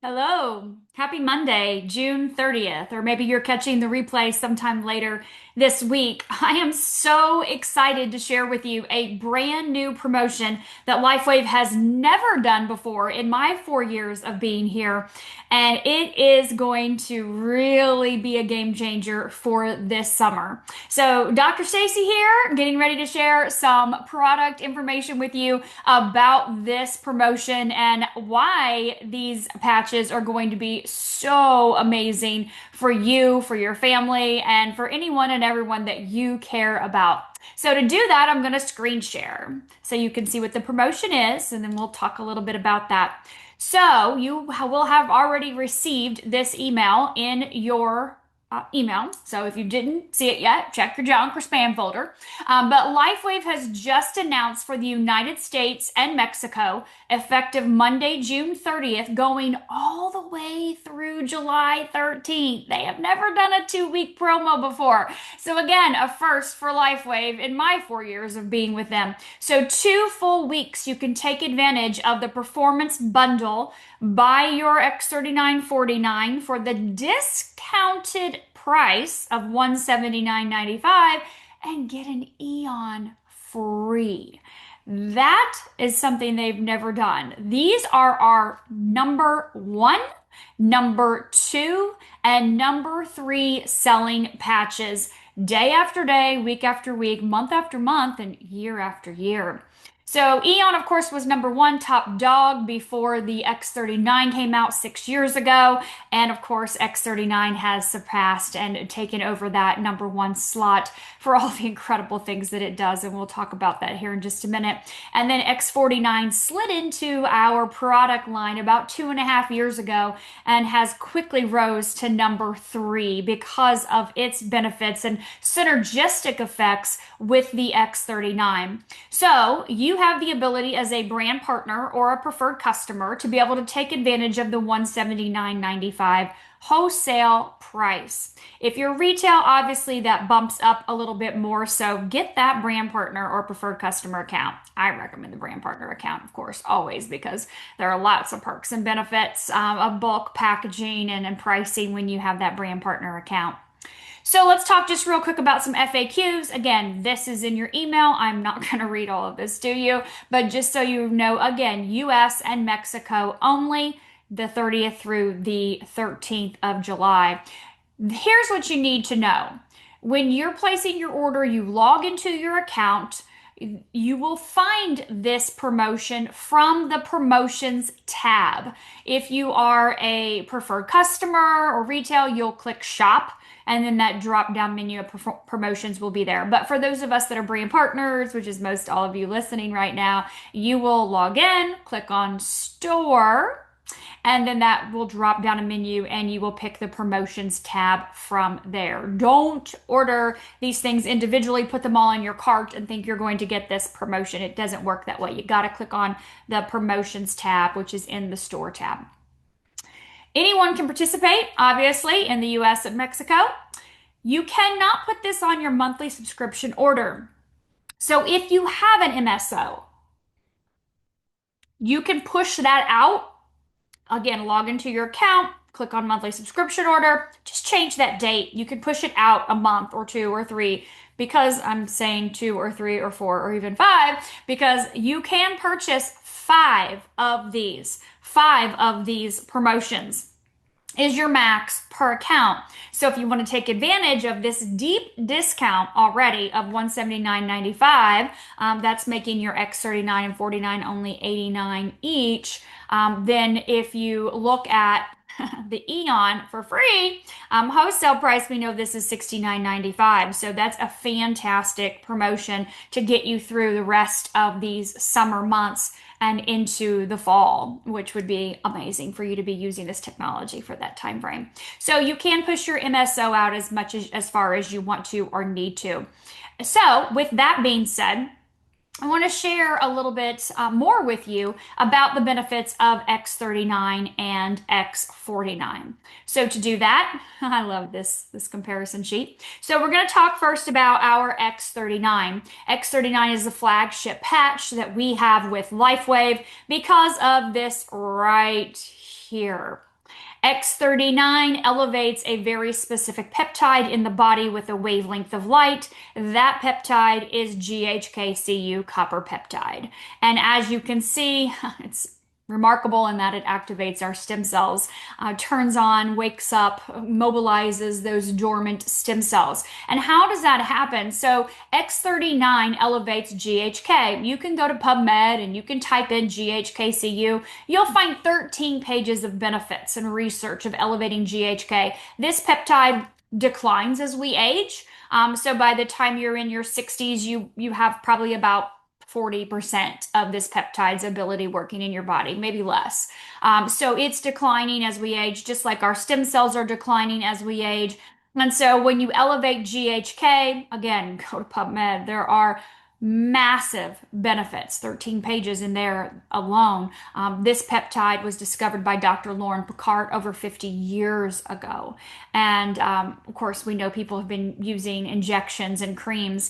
Hello. Happy Monday, June 30th, or maybe you're catching the replay sometime later this week. I am so excited to share with you a brand new promotion that LifeWave has never done before in my 4 years of being here. And it is going to really be a game changer for this summer. So, Dr. Stacy here, getting ready to share some product information with you about this promotion and why these patches are going to be so amazing for you, for your family, and for anyone and everyone that you care about. So to do that, I'm going to screen share so you can see what the promotion is, and then we'll talk a little bit about that. So you will have already received this email in your email. So if you didn't see it yet, check your junk or spam folder. But LifeWave has just announced for the United States and Mexico, effective Monday, June 30th, going all the way through July 13th. They have never done a 2 week promo before. So again, a first for LifeWave in my 4 years of being with them. So 2 full weeks you can take advantage of the Performance Bundle. Buy your X39 49 for the discounted price of $179.95 and get an Aeon free. That is something they've never done. These are our number one, number two, and number three selling patches day after day, week after week, month after month, and year after year. So Aeon, of course, was number one top dog before the X39 came out 6 years ago. And of course, X39 has surpassed and taken over that number one slot for all the incredible things that it does. And we'll talk about that here in just a minute. And then X49 slid into our product line about 2.5 years ago and has quickly rose to number three because of its benefits and synergistic effects with the X39. So you have the ability as a brand partner or a preferred customer to be able to take advantage of the $179.95 wholesale price. If you're retail, obviously that bumps up a little bit more. So get that brand partner or preferred customer account. I recommend the brand partner account, of course, always because there are lots of perks and benefits of bulk packaging and pricing when you have that brand partner account. So let's talk just real quick about some FAQs. Again, this is in your email. I'm not going to read all of this to you, but just so you know, again, US and Mexico only, the 30th through the 13th of July. Here's what you need to know. When you're placing your order, you log into your account. You will find this promotion from the promotions tab. If you are a preferred customer or retail, you'll click shop and then that drop down menu of promotions will be there. But for those of us that are brand partners, which is most all of you listening right now, you will log in, click on store, and then that will drop down a menu and you will pick the promotions tab from there. Don't order these things individually, put them all in your cart and think you're going to get this promotion. It doesn't work that way. You got to click on the promotions tab, which is in the store tab. Anyone can participate, obviously, in the US and Mexico. You cannot put this on your monthly subscription order. So if you have an MSO, you can push that out. Again, log into your account, click on monthly subscription order, just change that date. You can push it out a month or two or three because I'm saying 2 or 3 or 4 or even 5 because you can purchase five of these promotions is your max per account. So if you want to take advantage of this deep discount already of $179.95, that's making your X39 and 49 only $89 each. Then if you look at the Aeon for free, wholesale price, we know this is $69.95. So that's a fantastic promotion to get you through the rest of these summer months and into the fall, which would be amazing for you to be using this technology for that time frame. So you can push your MSO out as far as you want to or need to. So with that being said, I want to share a little bit more with you about the benefits of X39 and X49. So to do that, I love this comparison sheet. So we're going to talk first about our X39. X39 is the flagship patch that we have with LifeWave because of this right here. X39 elevates a very specific peptide in the body with a wavelength of light. That peptide is GHKCU copper peptide. And as you can see, it's remarkable in that it activates our stem cells, turns on, wakes up, mobilizes those dormant stem cells. And how does that happen? So X39 elevates GHK. You can go to PubMed and you can type in GHKCU. You'll find 13 pages of benefits and research of elevating GHK. This peptide declines as we age. So by the time you're in your 60s, you have probably about 40% of this peptide's ability working in your body, maybe less. So it's declining as we age, just like our stem cells are declining as we age. And so when you elevate GHK, again, go to PubMed, there are massive benefits, 13 pages in there alone. This peptide was discovered by Dr. Lauren Picard over 50 years ago. And of course, we know people have been using injections and creams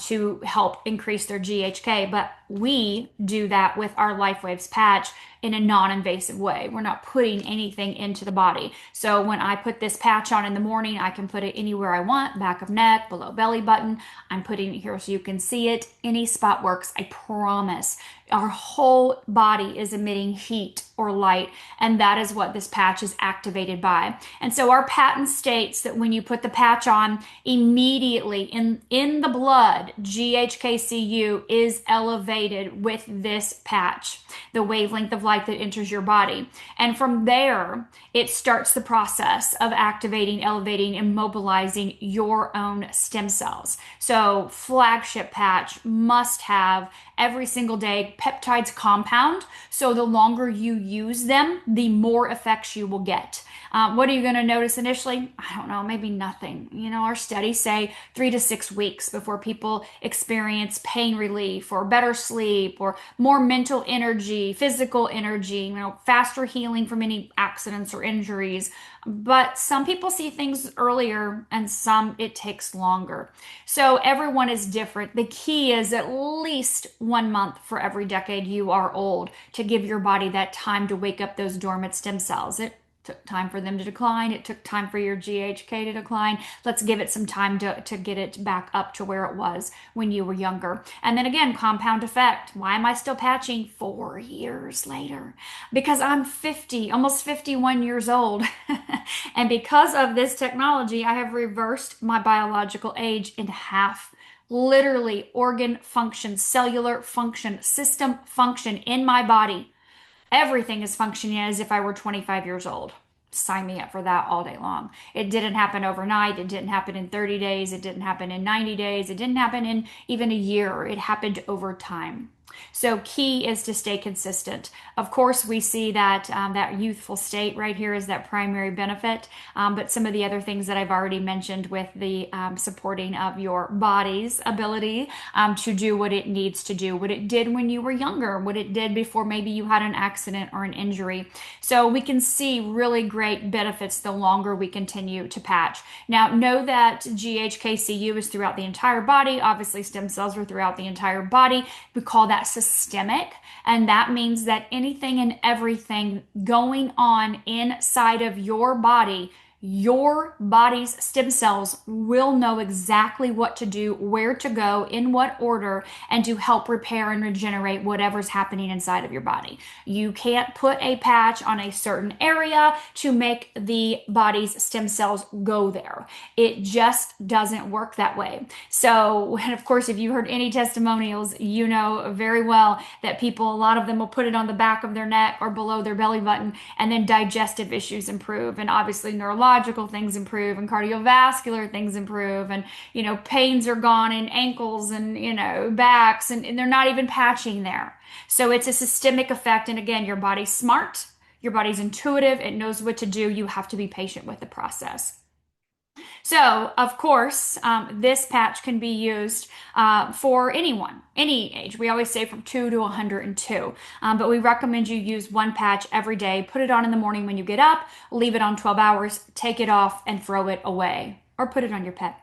to help increase their GHK, but we do that with our LifeWaves patch in a non-invasive way. We're not putting anything into the body. So when I put this patch on in the morning, I can put it anywhere I want, back of neck, below belly button. I'm putting it here so you can see it. Any spot works, I promise. Our whole body is emitting heat or light, and that is what this patch is activated by. And so our patent states that when you put the patch on, immediately in the blood, GHKCU is elevated with this patch, the wavelength of light that enters your body. And from there, it starts the process of activating, elevating, and mobilizing your own stem cells. So flagship patch must have every single day. Peptides compound, so the longer you use them, the more effects you will get. What are you going to notice initially? I don't know, maybe nothing. You know, our studies say 3 to 6 weeks before people experience pain relief or better sleep or more mental energy, physical energy, faster healing from any accidents or injuries. But some people see things earlier and some it takes longer. So everyone is different. The key is at least 1 month for every decade you are old to give your body that time to wake up those dormant stem cells. It took time for them to decline. It took time for your GHK to decline. Let's give it some time to get it back up to where it was when you were younger. And then again, compound effect. Why am I still patching 4 years later? Because I'm 50, almost 51 years old. And because of this technology, I have reversed my biological age in half. Literally, organ function, cellular function, system function in my body. Everything is functioning as if I were 25 years old. Sign me up for that all day long. It didn't happen overnight. It didn't happen in 30 days. It didn't happen in 90 days. It didn't happen in even a year. It happened over time. So key is to stay consistent. Of course, we see that that youthful state right here is that primary benefit, but some of the other things that I've already mentioned with the supporting of your body's ability to do what it needs to do, what it did when you were younger, what it did before maybe you had an accident or an injury. So we can see really great benefits the longer we continue to patch. Now, know that GHKCU is throughout the entire body. Obviously, stem cells are throughout the entire body. We call that systemic, and that means that anything and everything going on inside of your body's stem cells will know exactly what to do, where to go, in what order, and to help repair and regenerate whatever's happening inside of your body. You can't put a patch on a certain area to make the body's stem cells go there. It just doesn't work that way. So, and of course, if you heard any testimonials, you know very well that people, a lot of them will put it on the back of their neck or below their belly button, and then digestive issues improve, and obviously neurological things improve, and cardiovascular things improve, and pains are gone in ankles and backs, and they're not even patching there. So it's a systemic effect. And again, your body's smart, your body's intuitive, it knows what to do. You have to be patient with the process. So, of course, this patch can be used for anyone, any age. We always say from 2 to 102. But we recommend you use one patch every day. Put it on in the morning when you get up, leave it on 12 hours, take it off, and throw it away. Or put it on your pet.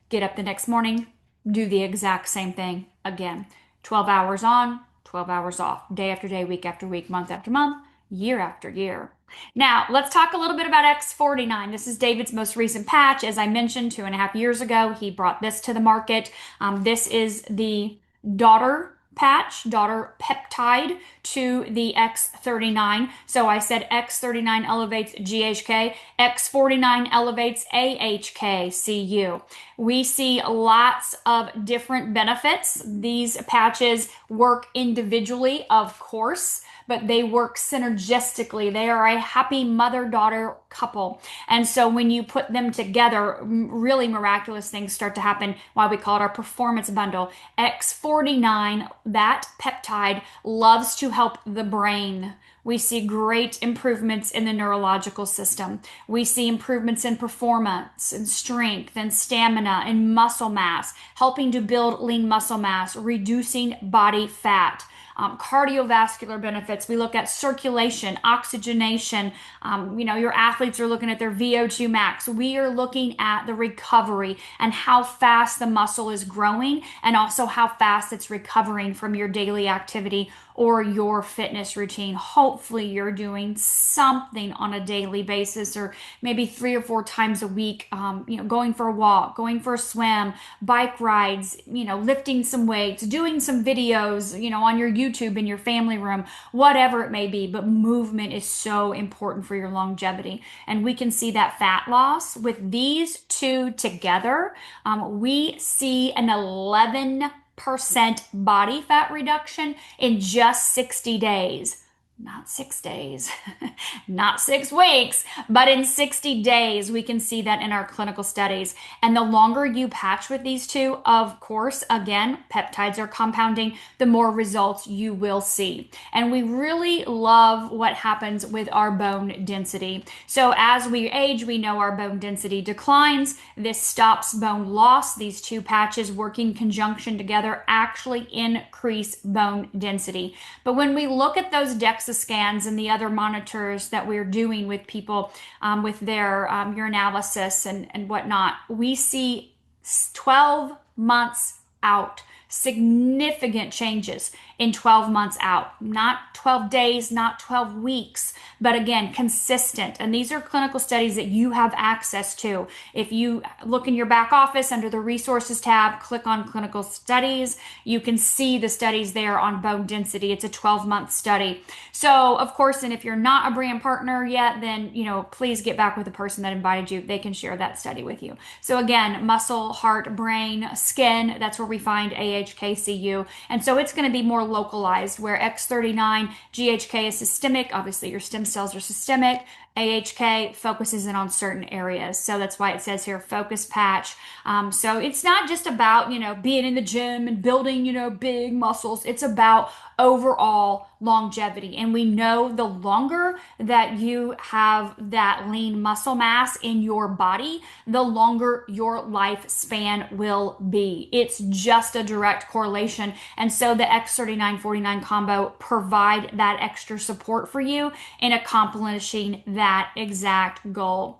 Get up the next morning, do the exact same thing again. 12 hours on, 12 hours off. Day after day, week after week, month after month. year after year. Now, let's talk a little bit about X49. This is David's most recent patch. As I mentioned, 2.5 years ago, he brought this to the market. This is the daughter patch, daughter peptide to the X39. So I said X39 elevates GHK, X49 elevates AHK-CU. We see lots of different benefits. These patches work individually, of course, but they work synergistically. They are a happy mother-daughter couple. And so when you put them together, really miraculous things start to happen, why we call it our performance bundle. X49, that peptide, loves to help the brain. We see great improvements in the neurological system. We see improvements in performance and strength and stamina and muscle mass, helping to build lean muscle mass, reducing body fat. Cardiovascular benefits. We look at circulation, oxygenation. Your athletes are looking at their VO2 max. We are looking at the recovery and how fast the muscle is growing and also how fast it's recovering from your daily activity or your fitness routine. Hopefully you're doing something on a daily basis or maybe 3 or 4 times a week, going for a walk, going for a swim, bike rides, lifting some weights, doing some videos, on your YouTube in your family room, whatever it may be. But movement is so important for your longevity. And we can see that fat loss with these two together. We see an 11% body fat reduction in just 60 days. Not 6 days, not 6 weeks, but in 60 days, we can see that in our clinical studies. And the longer you patch with these two, of course, again, peptides are compounding, the more results you will see. And we really love what happens with our bone density. So as we age, we know our bone density declines. This stops bone loss. These two patches working in conjunction together actually increase bone density. But when we look at those DEXA scans and the other monitors that we're doing with people with their urinalysis and whatnot, we see 12 months out, significant changes in 12 months out. Not 12 days, not 12 weeks, but again, consistent. And these are clinical studies that you have access to. If you look in your back office under the resources tab, click on clinical studies, you can see the studies there on bone density. It's a 12-month study. So of course, and if you're not a brand partner yet, then, please get back with the person that invited you. They can share that study with you. So again, muscle, heart, brain, skin, that's where we find AHK-CU. And so it's going to be more localized, where X39 GHK is systemic. Obviously, your stem cells are systemic. AHK focuses in on certain areas. So that's why it says here, focus patch. So it's not just about, being in the gym and building, big muscles. It's about overall longevity. And we know the longer that you have that lean muscle mass in your body, the longer your lifespan will be. It's just a direct correlation. And so the X39-49 combo provide that extra support for you in accomplishing that exact goal.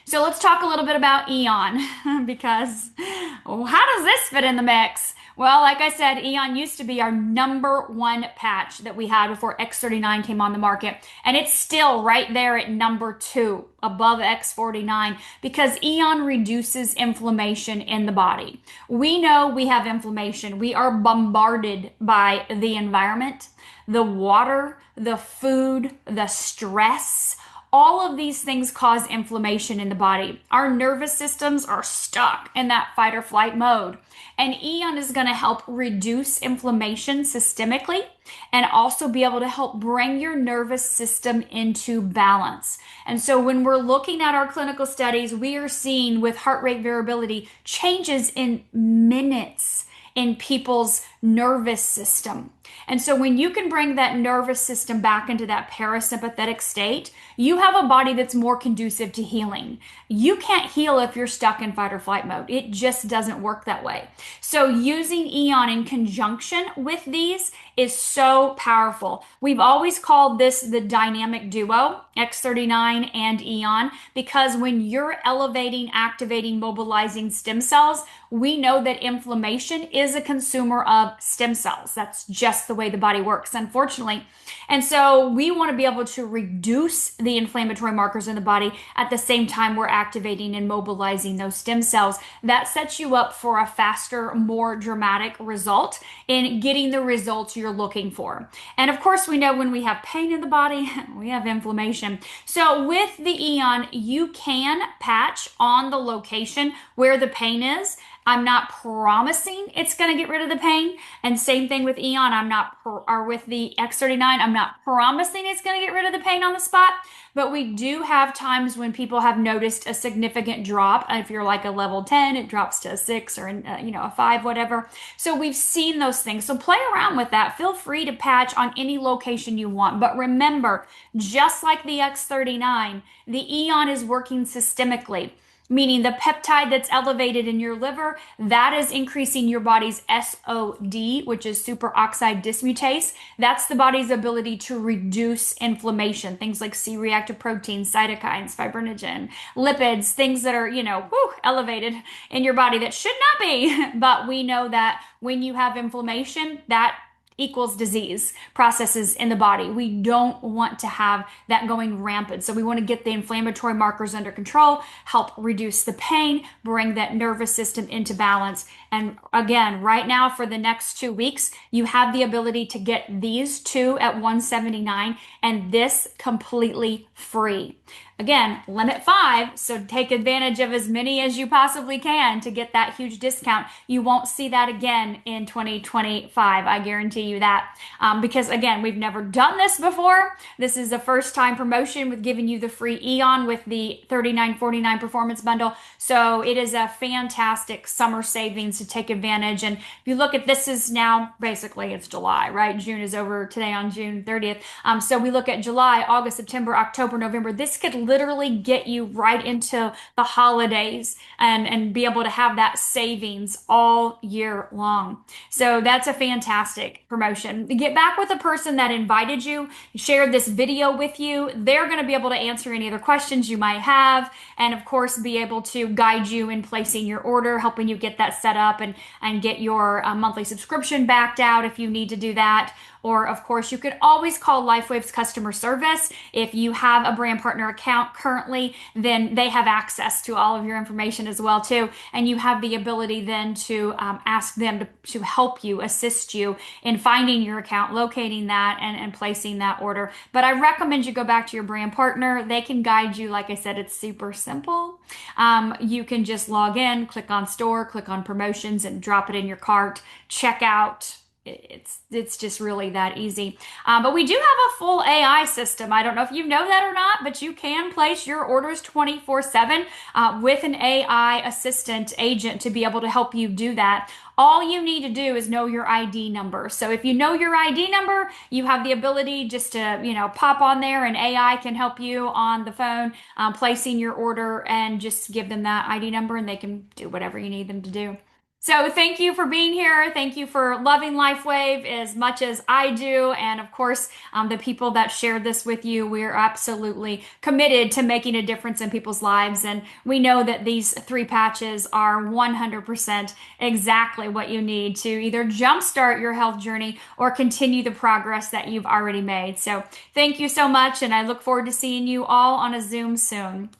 So let's talk a little bit about Aeon because how does this fit in the mix? Well, like I said, Aeon used to be our #1 patch that we had before X39 came on the market. And it's still right there at #2 above X49 because Aeon reduces inflammation in the body. We know we have inflammation. We are bombarded by the environment, the water, the food, the stress. All of these things cause inflammation in the body. Our nervous systems are stuck in that fight or flight mode. And Aeon is going to help reduce inflammation systemically and also be able to help bring your nervous system into balance. And so when we're looking at our clinical studies, we are seeing with heart rate variability changes in minutes in people's nervous system. And so when you can bring that nervous system back into that parasympathetic state, you have a body that's more conducive to healing. You can't heal if you're stuck in fight or flight mode. It just doesn't work that way. So using Aeon in conjunction with these is so powerful. We've always called this the dynamic duo, X39 and Aeon, because when you're elevating, activating, mobilizing stem cells, we know that inflammation is a consumer of stem cells. That's just just the way the body works, unfortunately. And so we want to be able to reduce the inflammatory markers in the body at the same time we're activating and mobilizing those stem cells. That sets you up for a faster, more dramatic result in getting the results you're looking for. And of course, we know when we have pain in the body, we have inflammation. So with the Aeon, you can patch on the location where the pain is. I'm not promising it's going to get rid of the pain. And same thing with Aeon. Or with the X39, I'm not promising it's going to get rid of the pain on the spot. But we do have times when people have noticed a significant drop. If you're like a level 10, it drops to a 6 or a 5, whatever. So we've seen those things. So play around with that. Feel free to patch on any location you want. But remember, just like the X39, the Aeon is working systemically, meaning the peptide that's elevated in your liver, that is increasing your body's SOD, which is superoxide dismutase. That's the body's ability to reduce inflammation. Things like C-reactive proteins, cytokines, fibrinogen, lipids, things that are, elevated in your body that should not be. But we know that when you have inflammation, that equals disease processes in the body. We don't want to have that going rampant. So we want to get the inflammatory markers under control, help reduce the pain, bring that nervous system into balance. And again, right now for the next 2 weeks, you have the ability to get these two at $179 and this completely free. Again, limit 5, so take advantage of as many as you possibly can to get that huge discount. You won't see that again in 2025. I guarantee you that. Because again, we've never done this before. This is the first time promotion with giving you the free Aeon with the 3949 Performance Bundle. So it is a fantastic summer savings to take advantage. And if you look at this is now, basically it's July, right? June is over today on June 30th. So we look at July, August, September, October, November. This could literally get you right into the holidays and be able to have that savings all year long. So that's a fantastic promotion. Get back with the person that invited you, shared this video with you. They're going to be able to answer any other questions you might have, and of course be able to guide you in placing your order, helping you get that set up and get your monthly subscription backed out if you need to do that. Or, of course, you could always call LifeWave's customer service. If you have a brand partner account currently, then they have access to all of your information as well, too. And you have the ability then to ask them to help you, assist you in finding your account, locating that, and placing that order. But I recommend you go back to your brand partner. They can guide you. Like I said, it's super simple. You can just log in, click on store, click on promotions, and drop it in your cart, check out. It's just really that easy. But we do have a full AI system. I don't know if you know that or not, but you can place your orders 24/7 with an AI assistant agent to be able to help you do that. All you need to do is know your ID number. So if you know your ID number, you have the ability just to, pop on there and AI can help you on the phone placing your order and just give them that ID number and they can do whatever you need them to do. So thank you for being here. Thank you for loving LifeWave as much as I do. And of course, the people that shared this with you, we're absolutely committed to making a difference in people's lives. And we know that these 3 patches are 100% exactly what you need to either jumpstart your health journey or continue the progress that you've already made. So thank you so much. And I look forward to seeing you all on a Zoom soon.